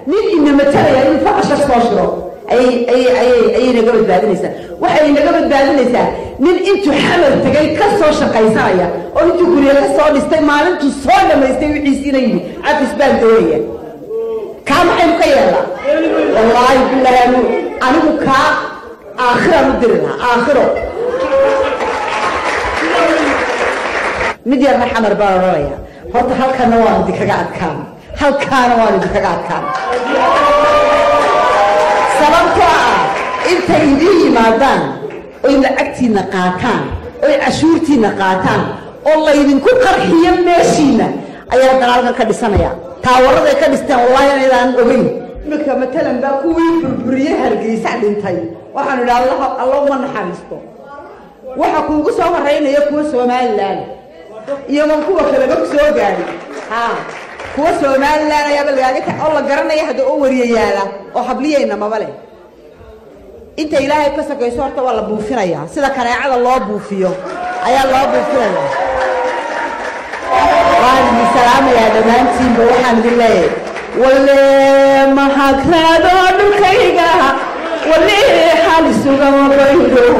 من إنما ترى يعني فقط أشرو أي نجابة بعدنيسا وحي نجابة بعدنيسا من أنتو حمل تجي كسر شقيسايا أو أنتو قولي كسر الاستعمال أنتو صار لما يستوي عيسيني عارف إسبان دورية كم حين كيلا والله بالله أنا بكا آخر مدرنا آخره مدير محمد بارويا هذا هل كان والدي كقعد كان هل كان والدي كقعد كان سلامتها أنت يدي مادان وإن أكتي نقاتان وعشورتي نقاتان والله يدين كل قرحية ماشينا أيها الدنيا كدسانيا تاورد كدستان والله أنا إذا أبين لك مثلا باكوي بربريه هرجيس عدنتي وحنو الله من حارسته وحكون قصوا الرئينا يكون سومال لان يوم كوا كذا بقصوا جاري ها كوا سومال لان يا بلغاك الله قرنا يهد أول يالا وحبليه إنما ماله أنت إلهي كسك يسورت ولا بوفينا يا سيدا كان يعاد الله بوفيه أي الله بوفينا وعلى السلام يا دمانتين بوحان بالله ولا ما حكنا دون كيجا ولا حال سوغا وبيدو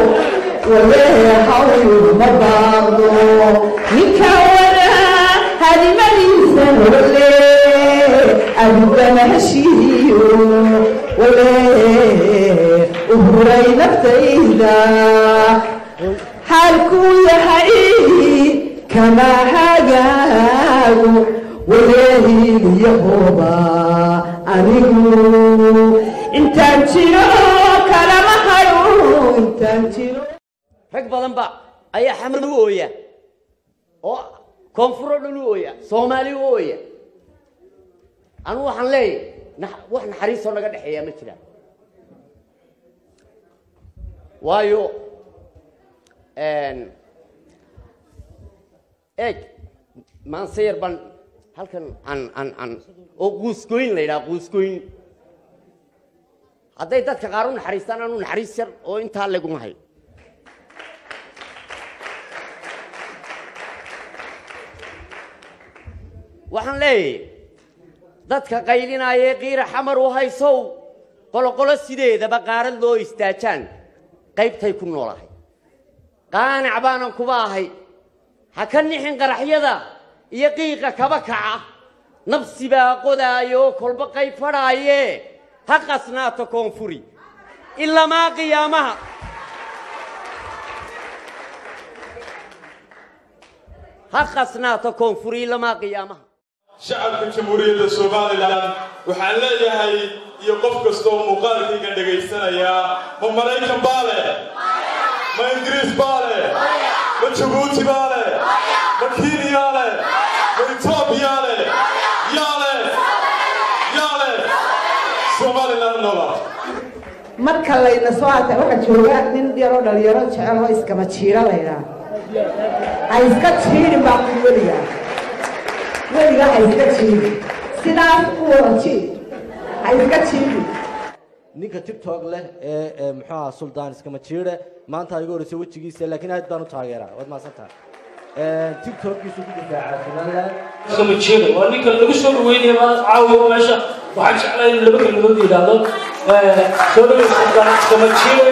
ولا حاول ما بعضو نكونا هذه مليسة ولا أبوك مهشيو ولا أبوري نفتيدا حالكو يا حقيقي كما حاجاو وليه يهوبا أنيقو إنتانتيرو كلام حيو إنتانتيرو rag badan ba ayaa xamar u ooya oo koonfur u ooya Soomaali u ooya anu waxaan leeyahay wax naxariis oo naga dhaxeeya ma jiraan waayo maan sayr ban halkan an oo guusgoyn leeyahay guusgoyn haday dadka qaar u naxariistaan anu naxariis yar oo inta lagu mahay waxaan leeyahay dadka qaylinaya qiira xamar u hayso qolqolo sideedaba qaarad loo istaajaan qaybtay ku noolahay qaanac baanan kuba ahay ha ka nixin qaraxyada iyo qiiqa kaba kaca nafsi baa qodaayo kolba qayb fadhaaye ha qasnaato koonfuri ilaa ma qiyaamaha ha qasnaato koonfuri ilaa ma qiyaamaha shacabka jamhuuriyadda Soomaaliland waxaan leeyahay iyo qof kasto muuqaalkayga dhageysanaya ma Mareykan baale ma Ingiriis baale ma Djibouti baale ma Kenya baale ma Ethiopia baale yaale Soomaaliland noola marka layna soo aatay waxa jooga nin dhalinyaro jecel oo iskama jiira leeyahay ay iska jiirin baa ku weliga weliga ay iska jiirin sidaas u wajii ay iska jiirin ninka TikTok leh muxuu Suldaan iskama jiire maanta ay goorayso wajigiisa laakiin aad baan u taageeraa wad ma santaa TikTok kiisu ku difaaca iskama jiire waa ninka lagu soo dhaweeyay ma caawiyo meesha waxaan jeclahay in laba kalmood yiraahdo soo dhaweeyay Suldaan iskama jiire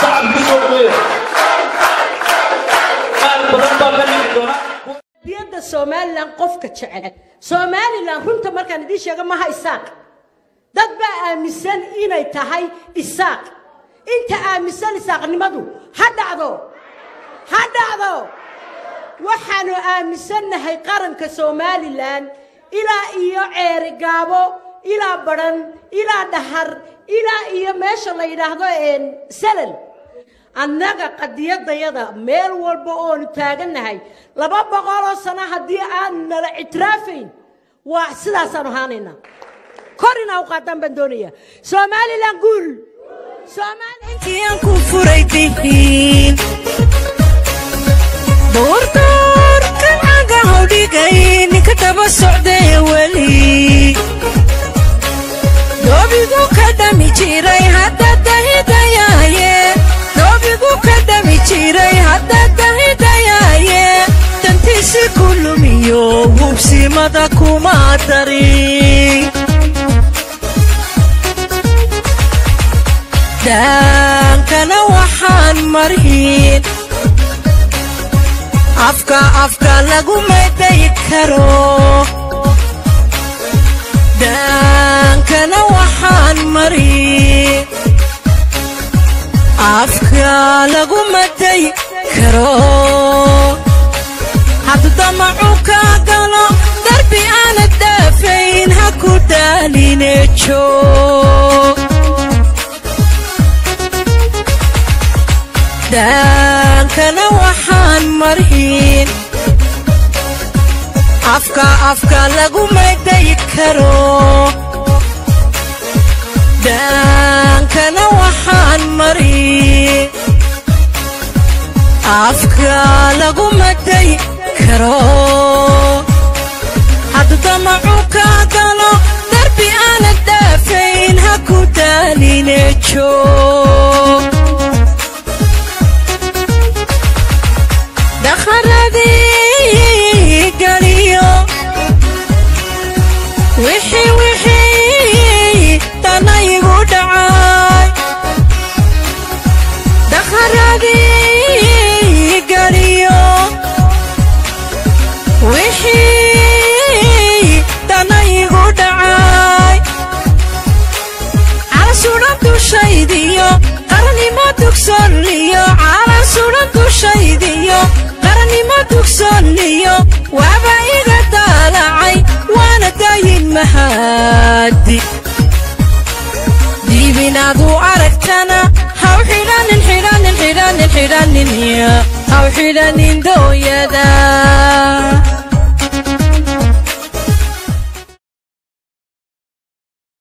saab ku soo dhaweeyay qaar badan baa ka dhigi doona diyada Soomaaliland qofka jecel Soomaaliland runta markaan idin sheego ma haysaaq dad baa aaminsan inay tahay isaaq inta aaminsan isaaqnimadu ha dhacdo waxaanu aaminsanahay qaranka Soomaaliland ilaa iyo ceeri gaabo ilaa baran ilaa dhahar ilaa iyo meesha la yiraahdo salal annaga qadiyadayada meel walba oo taaganahay 200 sano hadii aan nala itraafin waa sidaas aan ahaanayna korina u qaadan bandooniya Soomaaliland guul Soomaaliland ku furaytiin door kanaga hawdigay ninka daba socday wali doobigu ka dhami jiray hadda dahidayaaye doobigu ka dhami jiray hadda dahidayaaye tantiisi kulumiyo hubsimada kuma darin daankana waxaan marhiin afka laguma dayi karo daankana waxaan marhiin afka laguma dayi karo hadduu damacu ka galo darbi aana daafayn ha ku daaline joog daankana waxaan marhiin afka laguma dayi karo daankana waxaan marhiin afka laguma dayi karo hadduu damacu ka galo darbi aana daafayn ha ku daaline joog dakharadii galiyo wixii tanaygu dhacay dakharadii galiyo wixii tanaygu dhacay calasuudhan dushaydiyo qarannimo dugsoonliyo calasuudhan dushaydiyo qarannimo dugsoonliyo waaba iga daalacay waana daayin mahadi diibinaadu aragtana haw xidhanin dooyada